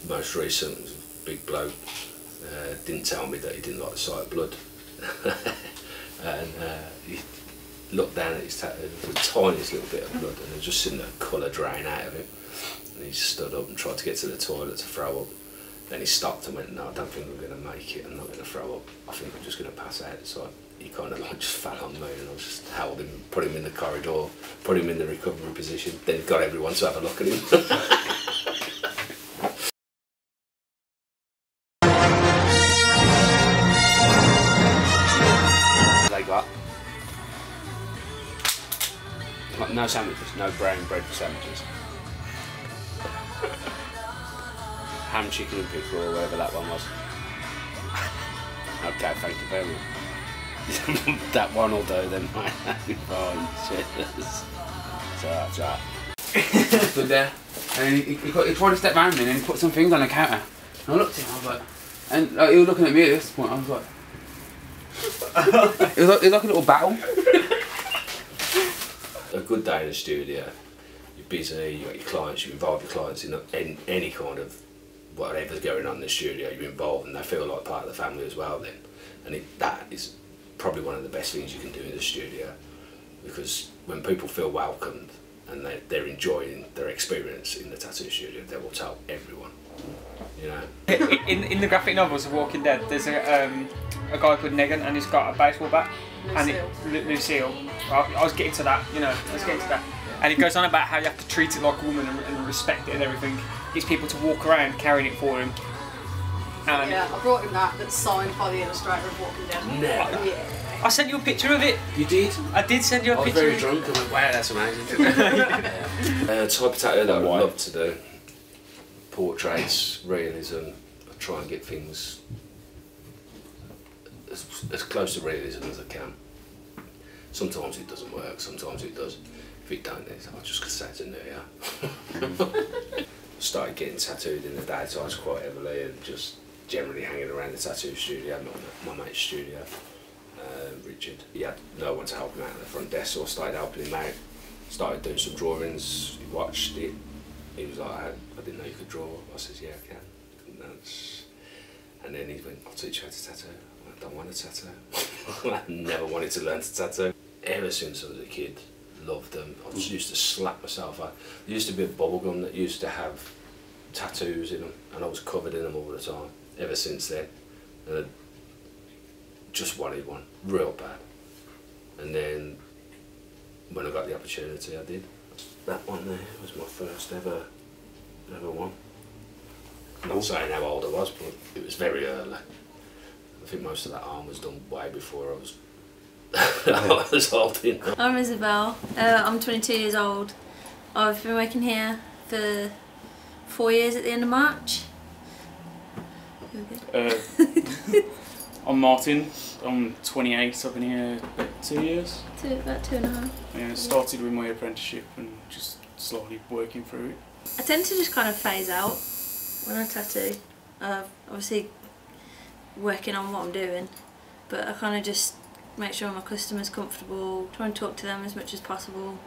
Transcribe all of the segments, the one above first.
most recent was a big bloke. Didn't tell me that he didn't like the sight of blood. And he looked down at his tattoo, there was the tiniest little bit of blood, and there was just sitting there, colour drain out of him. And he stood up and tried to get to the toilet to throw up. Then he stopped and went, "No, I don't think I'm going to make it, I'm not going to throw up, I think I'm just going to pass out." So he kind of like just fell on me, and I just held him, put him in the corridor, put him in the recovery position, then got everyone to have a look at him. No sandwiches, no brown bread sandwiches. Ham, chicken and pickle, or whatever that one was. Okay, thank you very much. That one will do then, mate. That'd be fine. Cheers. So. Stood there, and he tried to step round me, and then he put some things on the counter. And I looked at him, I was like, and he was looking at me at this point, I was like, it was like a little battle. A good day in the studio, you're busy, you got your clients, you involve your clients in any kind of whatever's going on in the studio, you're involved and they feel like part of the family as well then. And that is probably one of the best things you can do in the studio, because when people feel welcomed and they're enjoying their experience in the tattoo studio, they will tell everyone, you know. In the graphic novels of Walking Dead, there's a guy called Negan, and he's got a baseball bat. Lucille. I was getting to that, you know, And he goes on about how you have to treat it like a woman and respect it and everything. Gets people to walk around carrying it for him. And yeah, I brought him that's signed by the illustrator of Walking Dead. Never. Yeah. I sent you a picture of it. You did? I did send you a picture. I was very drunk and went, wow, that's amazing. Type of tattoo that I would love to do. Portraits, realism. I try and get things as close to realism as I can. Sometimes it doesn't work, sometimes it does. If it don't, I'll just say it's a new year. Started getting tattooed in the daytimes quite heavily and just generally hanging around the tattoo studio, my mate's studio. Richard, he had no one to help him out at the front desk, so I started helping him out. Started doing some drawings, he watched it. He was like, I didn't know you could draw. I said, yeah, I can. And then he went, I'll teach you how to tattoo. I don't want to tattoo. I never wanted to learn to tattoo. Ever since I was a kid, loved them. I just used to slap myself out. There used to be a bubble gum that used to have tattoos in them, and I was covered in them all the time. Ever since then, and I just wanted one, real bad. And then, when I got the opportunity, I did. That one there was my first ever one. I'm not saying how old I was, but it was very early. I think most of that arm was done way before I was I was old enough. I'm Isabel. I'm 22 years old. I've been working here for 4 years at the end of March. I'm Martin. I'm 28. I've been here about 2 years. About 2.5. Yeah, started with my apprenticeship and just slowly working through it. I tend to just kind of phase out when I tattoo. Obviously working on what I'm doing, but I kind of just make sure my customer's comfortable, try and talk to them as much as possible.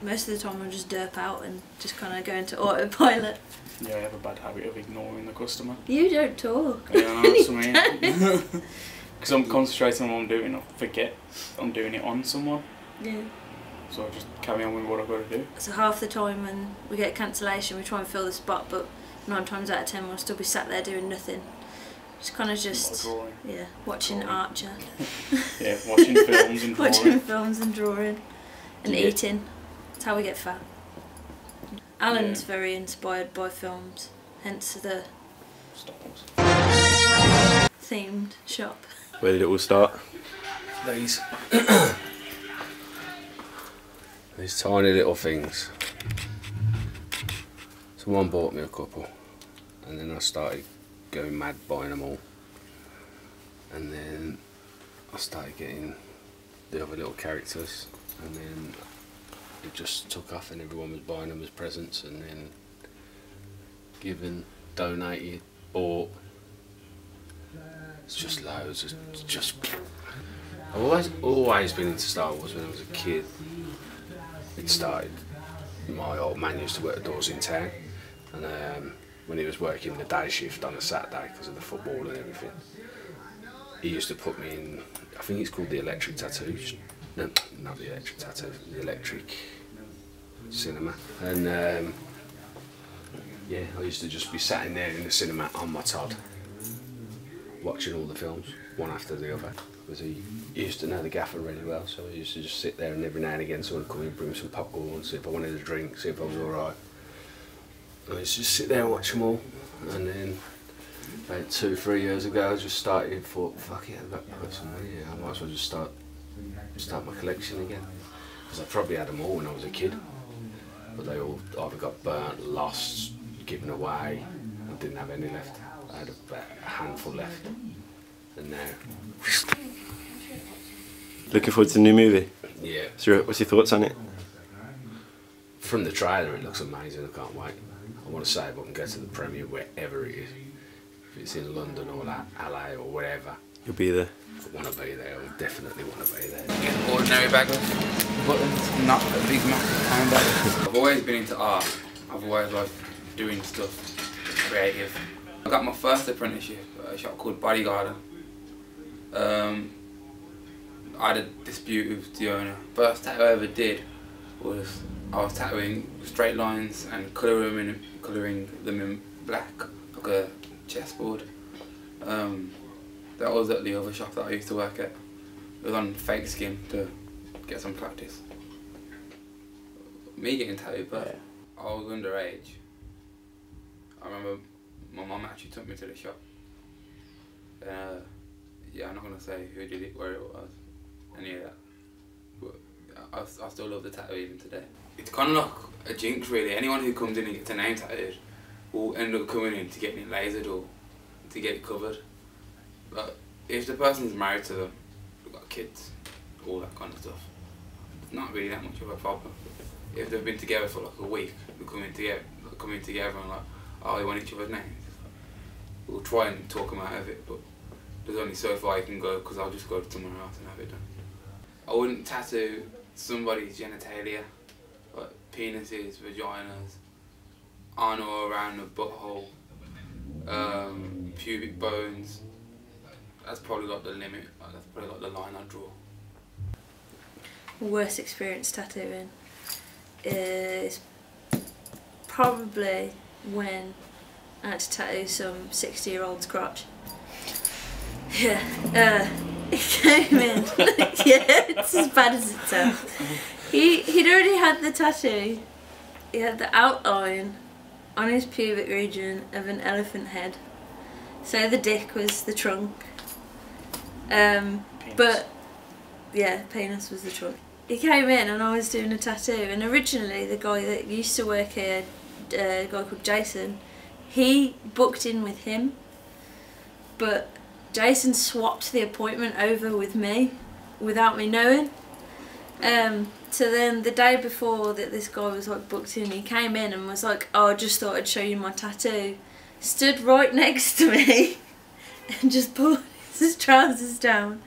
Most of the time I'll just derp out and just kind of go into autopilot. Yeah, I have a bad habit of ignoring the customer. You don't talk. Yeah, I know, that's what I mean. Because I'm concentrating on what I'm doing, I forget I'm doing it on someone. Yeah. So I just carry on with what I've got to do. So half the time when we get cancellation we try and fill the spot, but 9 times out of 10 we'll still be sat there doing nothing. Just kind of just, yeah, watching Archer. Yeah, watching films and drawing. Watching films and drawing. And eating. That's how we get fat. Alan's very inspired by films, hence the themed shop. Where did it all start? These these tiny little things. Someone bought me a couple, and then I started going mad buying them all, and then I started getting the other little characters, and then it just took off and everyone was buying them as presents, and then given, donated, bought. It's just loads. It's just I've always been into Star Wars when I was a kid. It started, my old man used to work at doors in town, and when he was working the day shift on a Saturday because of the football and everything. He used to put me in, I think it's called the electric tattoo. No, not the electric tattoo, the electric cinema. And yeah, I used to just be sat in there in the cinema on my Todd, watching all the films, one after the other. Because he used to know the gaffer really well, so I used to just sit there, and every now and again someone would come in and bring me some popcorn, see if I wanted a drink, see if I was alright. I used to just sit there and watch them all. And then about 2-3 years ago I just started, thought, fuck it, I've got some money here, I might as well just start my collection again. Because I probably had them all when I was a kid, but they all either got burnt, lost, given away, I didn't have any left. I had about a handful left, and now... Looking forward to the new movie? Yeah. So what's your thoughts on it? From the trailer it looks amazing, I can't wait. I want to save up and go to the premiere wherever it is. If it's in London or LA or wherever. You'll be there? I want to be there, I definitely want to be there. Get an ordinary bag of buttons, not a big massive handbag. I've always been into art. I've always liked doing stuff creative. I got my first apprenticeship at a shop called Bodyguarder. I had a dispute with the owner. First tattoo I ever did was I was tattooing straight lines and colouring them in black, like a chessboard. That was at the other shop that I used to work at. It was on fake skin to get some practice. Me getting tattooed, but I was underage. I remember my mum actually took me to the shop. Yeah, I'm not gonna say who did it, where it was, any of that. But I still love the tattoo even today. It's kind of like a jinx really. Anyone who comes in and gets a name tattooed will end up coming in to get it lasered or to get it covered. But if the person's married to them, they've got kids, all that kind of stuff, it's not really that much of a problem. If they've been together for like a week, they're coming together and like, oh, we want each other's names. We'll try and talk them out of it, but there's only so far you can go because I'll just go somewhere else and have it done. I wouldn't tattoo somebody's genitalia, like penises, vaginas, on or around the butthole, pubic bones. That's probably like the limit, that's probably like the line I draw. Worst experience tattooing is probably when I had to tattoo some 60-year-old's crotch. Yeah, he came in. Yeah, it's as bad as it sounds. He'd already had the tattoo. He had the outline on his pubic region of an elephant head. So the dick was the trunk. But yeah, penis was the trunk. He came in and I was doing a tattoo, and originally the guy that used to work here, a guy called Jason, he booked in with him, but Jason swapped the appointment over with me without me knowing. So then the day before that this guy was like booked in, he came in and was like, oh, I just thought I'd show you my tattoo. Stood right next to me and just pulled his trousers down.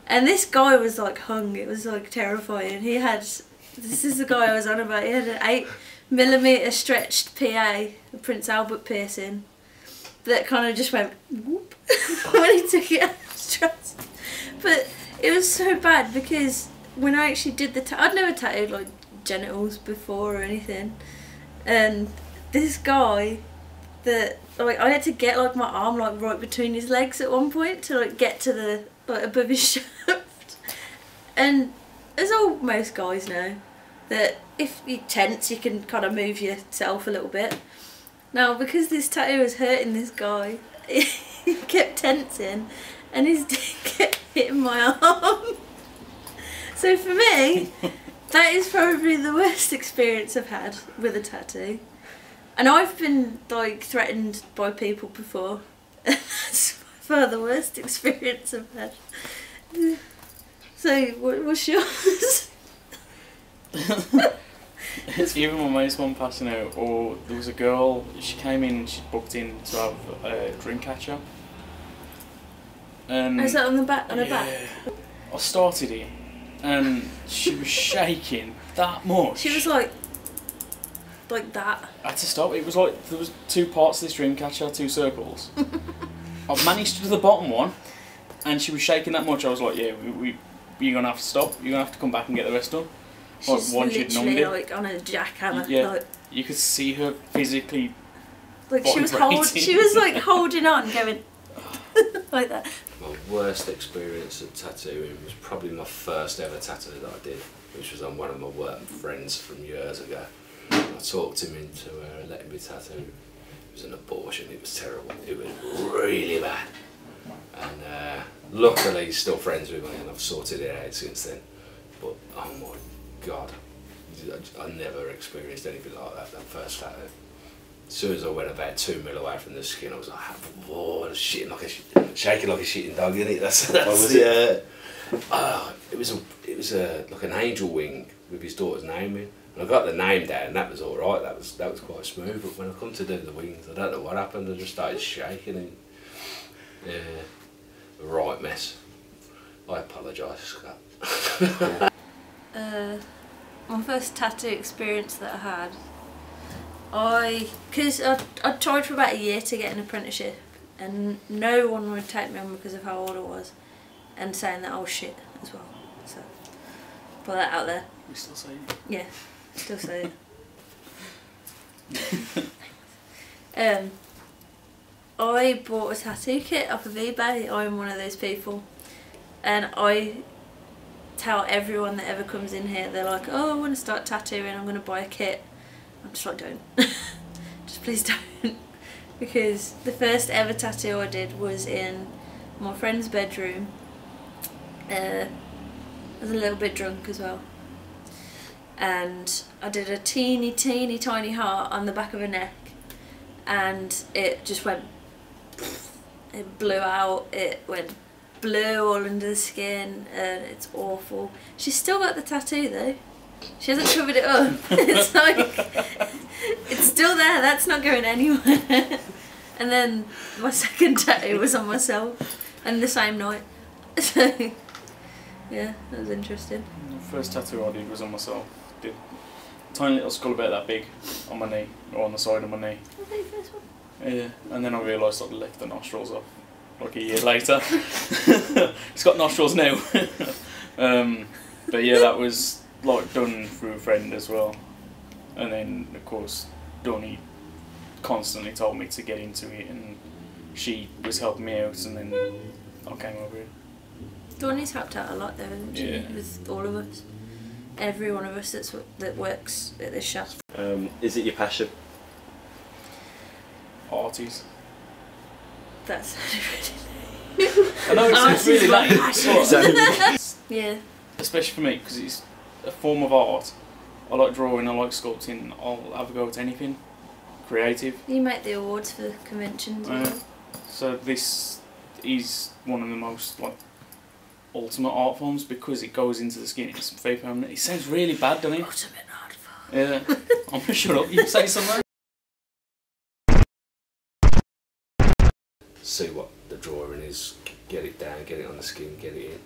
And this guy was like hung, it was like terrifying. He had, this is the guy I was on about, he had an 8mm stretched PA, a Prince Albert piercing, that kind of just went whoop when he took it out of his trousers. But it was so bad because when I actually did the I'd never tattooed like genitals before or anything, and this guy that like I had to get like my arm like right between his legs at one point to like get to the like above his shaft. And as all most guys know, that if you tense you can kind of move yourself a little bit. Now because this tattoo was hurting this guy, he kept tensing and his dick kept hitting my arm. So for me, that is probably the worst experience I've had with a tattoo. And I've been like threatened by people before. That's by far the worst experience I've had. So what's yours? It's either my mate's one passing out, or there was a girl, she came in, she booked in to have a drink catch-up. Is that on the back? On the back? I started it, and she was shaking that much. She was like... like that. I had to stop. It was like there was 2 parts to this dream catcher, 2 circles. I've managed to do the bottom one, and she was shaking that much. I was like, yeah, you're gonna have to stop. You're gonna have to come back and get the rest done. She's literally like on a jackhammer. Yeah, like, you could see her physically. Like she was like holding on, going like that. My worst experience of tattooing was probably my first ever tattoo that I did, which was on one of my work friends from years ago. I talked him into letting me tattoo. It was an abortion, it was terrible, it was really bad. And luckily he's still friends with me and I've sorted it out since then. But oh my God, I never experienced anything like that first tattoo. As soon as I went about 2 mil away from the skin, I was like, oh, shaking like a shitting dog, innit? That's it was like an angel wing with his daughter's name in. And I got the name down, and that was all right. That was quite smooth. But when I come to do the wings, I don't know what happened. I just started shaking, and a right mess. I apologise, Scott. My first tattoo experience that I had, because I tried for about a year to get an apprenticeship, and no one would take me on because of how old I was, and saying that I was shit as well. So put that out there. We still say it. Yeah, still say it. I bought a tattoo kit off of eBay. I'm one of those people, and I tell everyone that ever comes in here, they're like, oh, I want to start tattooing, I'm going to buy a kit. I'm just like, don't. Just please don't. Because the first ever tattoo I did was in my friend's bedroom. I was a little bit drunk as well. And I did a teeny tiny heart on the back of her neck. And it just went, it blew out, it went blue all under the skin, and it's awful. She's still got the tattoo though. She hasn't covered it up. It's like, it's still there, that's not going anywhere. And then my second tattoo was on myself, and the same night. So, yeah, that was interesting. The first tattoo I did was on myself. Did a tiny little skull about that big on my knee, or on the side of my knee. Was that your first one? Yeah, and then I realised I'd left the nostrils off, like a year later. It's got nostrils now. But yeah, that was like done through a friend as well. And then of course Donnie constantly told me to get into it, and she was helping me out, and then I came over here. Donnie's helped out a lot though, hasn't she? Yeah. With all of us. Every one of us that works at this shop. Is it your passion? Arties. That's really I know it's really lame. yeah. Especially for me, because it's a form of art. I like drawing, I like sculpting, I'll have a go at anything creative. You make the awards for conventions as well. So this is one of the most like ultimate art forms because it goes into the skin, it's very permanent. It sounds really bad, doesn't it? Ultimate art form. Yeah. I'm gonna shut up, you say something. See what the drawing is, get it down, get it on the skin, get it in.